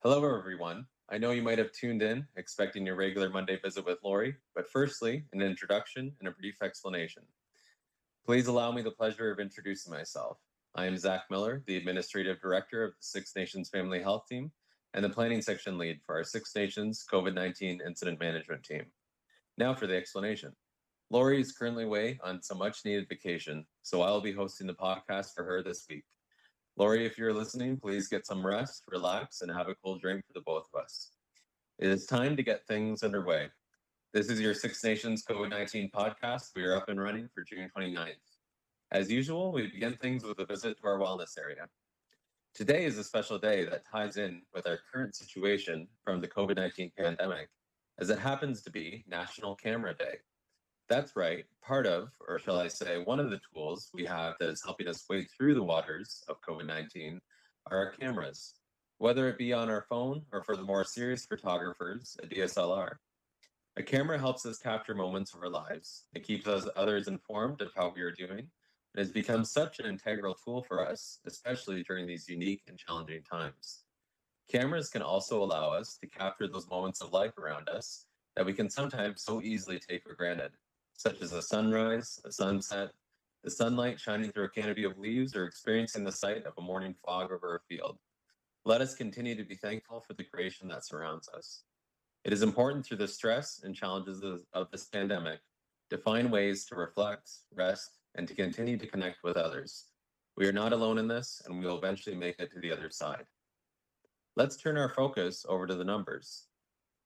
Hello, everyone. I know you might have tuned in expecting your regular Monday visit with Lori, but firstly, an introduction and a brief explanation. Please allow me the pleasure of introducing myself. I am Zach Miller, the Administrative Director of the Six Nations Family Health Team and the Planning Section Lead for our Six Nations COVID-19 Incident Management Team. Now for the explanation. Lori is currently away on some much-needed vacation, so I'll be hosting the podcast for her this week. Lori, if you're listening, please get some rest, relax, and have a cold drink for the both of us. It is time to get things underway. This is your Six Nations COVID-19 podcast. We are up and running for June 29th. As usual, we begin things with a visit to our wellness area. Today is a special day that ties in with our current situation from the COVID-19 pandemic, as it happens to be National Camera Day. That's right, part of, or shall I say, one of the tools we have that is helping us wade through the waters of COVID-19 are our cameras, whether it be on our phone or for the more serious photographers, a DSLR. A camera helps us capture moments of our lives. It keeps us others informed of how we are doing. It has become such an integral tool for us, especially during these unique and challenging times. Cameras can also allow us to capture those moments of life around us that we can sometimes so easily take for granted, such as a sunrise, a sunset, the sunlight shining through a canopy of leaves, or experiencing the sight of a morning fog over a field. Let us continue to be thankful for the creation that surrounds us. It is important through the stress and challenges of this pandemic to find ways to reflect, rest, and to continue to connect with others. We are not alone in this, and we will eventually make it to the other side. Let's turn our focus over to the numbers.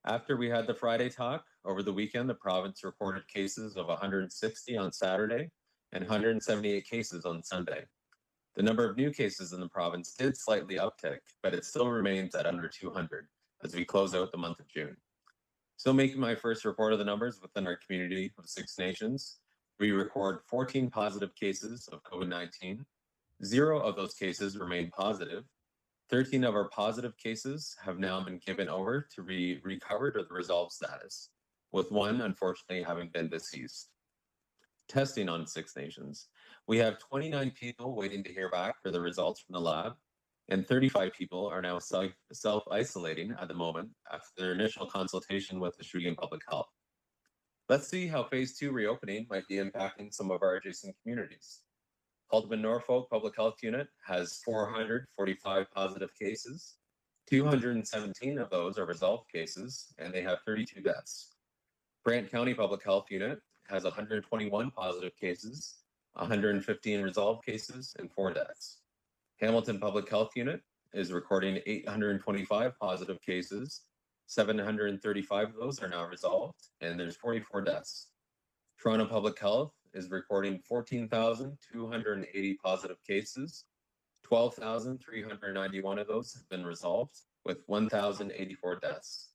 After we had the Friday talk, over the weekend, the province reported cases of 160 on Saturday and 178 cases on Sunday. The number of new cases in the province did slightly uptick, but it still remains at under 200 as we close out the month of June. So making my first report of the numbers within our community of Six Nations, we record 14 positive cases of COVID-19. 0 of those cases remain positive. 13 of our positive cases have now been given over to be recovered or the resolved status, with 1 unfortunately having been deceased. Testing on Six Nations. We have 29 people waiting to hear back for the results from the lab, and 35 people are now self-isolating at the moment after their initial consultation with Michigan Public Health. Let's see how phase 2 reopening might be impacting some of our adjacent communities. Haldeman Norfolk Public Health Unit has 445 positive cases. 217 of those are resolved cases, and they have 32 deaths. Brant County Public Health Unit has 121 positive cases, 115 resolved cases, and 4 deaths. Hamilton Public Health Unit is recording 825 positive cases. 735 of those are now resolved, and there's 44 deaths. Toronto Public Health is recording 14,280 positive cases. 12,391 of those have been resolved, with 1,084 deaths.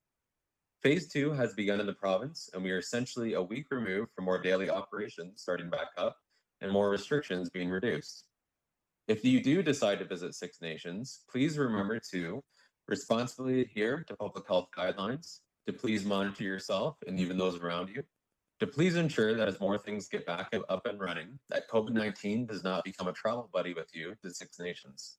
Phase 2 has begun in the province, and we are essentially a week removed from more daily operations starting back up and more restrictions being reduced. If you do decide to visit Six Nations, please remember to responsibly adhere to public health guidelines, to please monitor yourself and even those around you, to please ensure that as more things get back up and running, that COVID-19 does not become a travel buddy with you to Six Nations.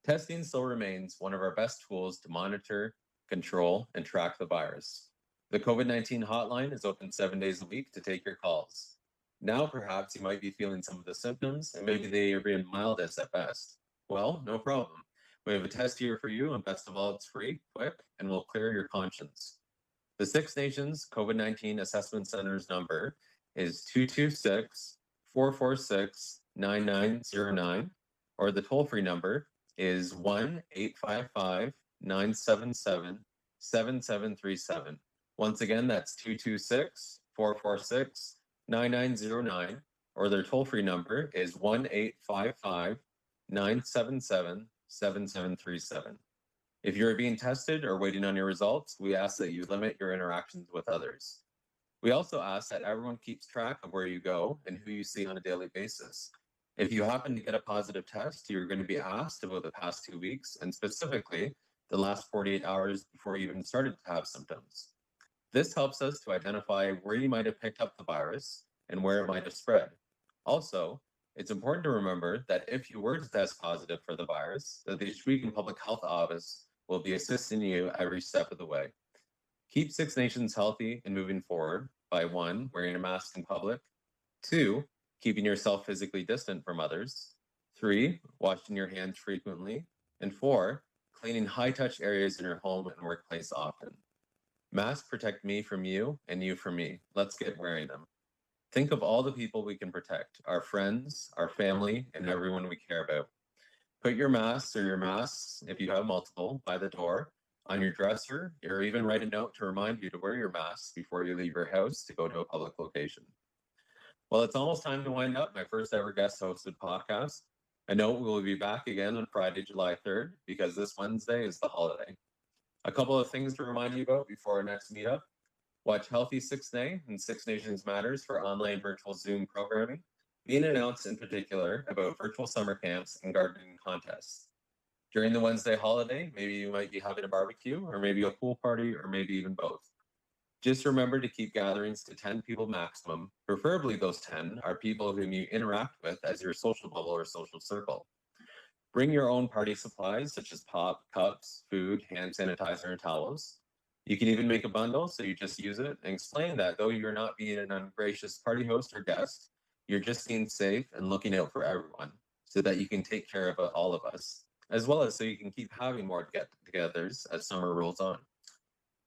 Testing still remains one of our best tools to monitor, control, and track the virus. The COVID-19 hotline is open 7 days a week to take your calls. Now, perhaps you might be feeling some of the symptoms, and maybe they are being mildest at best. Well, no problem. We have a test here for you, and best of all, it's free, quick, and will clear your conscience. The Six Nations COVID-19 Assessment Center's number is 226-446-9909, or the toll-free number is 1-855-977-7737. Once again, that's 226-446-9909, or their toll-free number is 1-855-977-7737. If you're being tested or waiting on your results, we ask that you limit your interactions with others. We also ask that everyone keeps track of where you go and who you see on a daily basis. If you happen to get a positive test, you're going to be asked about the past 2 weeks, and specifically the last 48 hours before you even started to have symptoms. This helps us to identify where you might have picked up the virus and where it might have spread. Also, it's important to remember that if you were to test positive for the virus, that the Michigan Public Health Office will be assisting you every step of the way. Keep Six Nations healthy and moving forward by 1, wearing a mask in public, 2, keeping yourself physically distant from others, 3, washing your hands frequently, and 4, cleaning high-touch areas in your home and workplace often. Masks protect me from you and you from me. Let's get wearing them. Think of all the people we can protect, our friends, our family, and everyone we care about. Put your masks or your masks, if you have multiple, by the door, on your dresser, or even write a note to remind you to wear your mask before you leave your house to go to a public location. Well, it's almost time to wind up my first ever guest hosted podcast. I know we will be back again on Friday, July 3rd, because this Wednesday is the holiday. A couple of things to remind you about before our next meetup. Watch Healthy 6NA and Six Nations Matters for online virtual Zoom programming, being announced in particular about virtual summer camps and gardening contests. During the Wednesday holiday, maybe you might be having a barbecue, or maybe a pool party, or maybe even both. Just remember to keep gatherings to 10 people maximum. Preferably those 10 are people whom you interact with as your social bubble or social circle. Bring your own party supplies such as pop, cups, food, hand sanitizer, and towels. You can even make a bundle so you just use it and explain that though you're not being an ungracious party host or guest, you're just being safe and looking out for everyone so that you can take care of all of us, as well as so you can keep having more get-togethers as summer rolls on.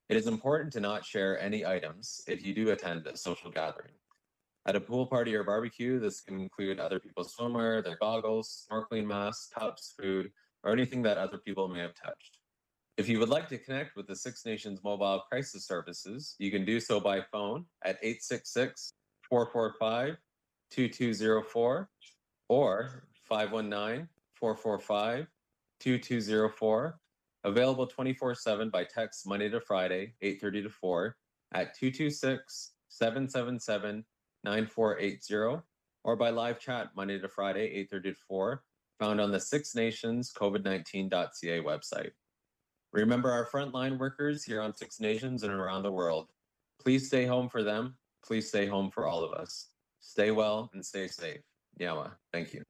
It is important to not share any items if you do attend a social gathering. At a pool party or barbecue, this can include other people's swimwear, their goggles, snorkeling masks, cups, food, or anything that other people may have touched. If you would like to connect with the Six Nations Mobile Crisis Services, you can do so by phone at 866-445-2204 or 519-445-2204. Available 24/7 by text Monday to Friday, 8:30 to 4 at 226-777-9480, or by live chat Monday to Friday, 8:30 to 4, found on the Six Nations COVID-19.ca website. Remember our frontline workers here on Six Nations and around the world. Please stay home for them. Please stay home for all of us. Stay well and stay safe. Yawa. Thank you.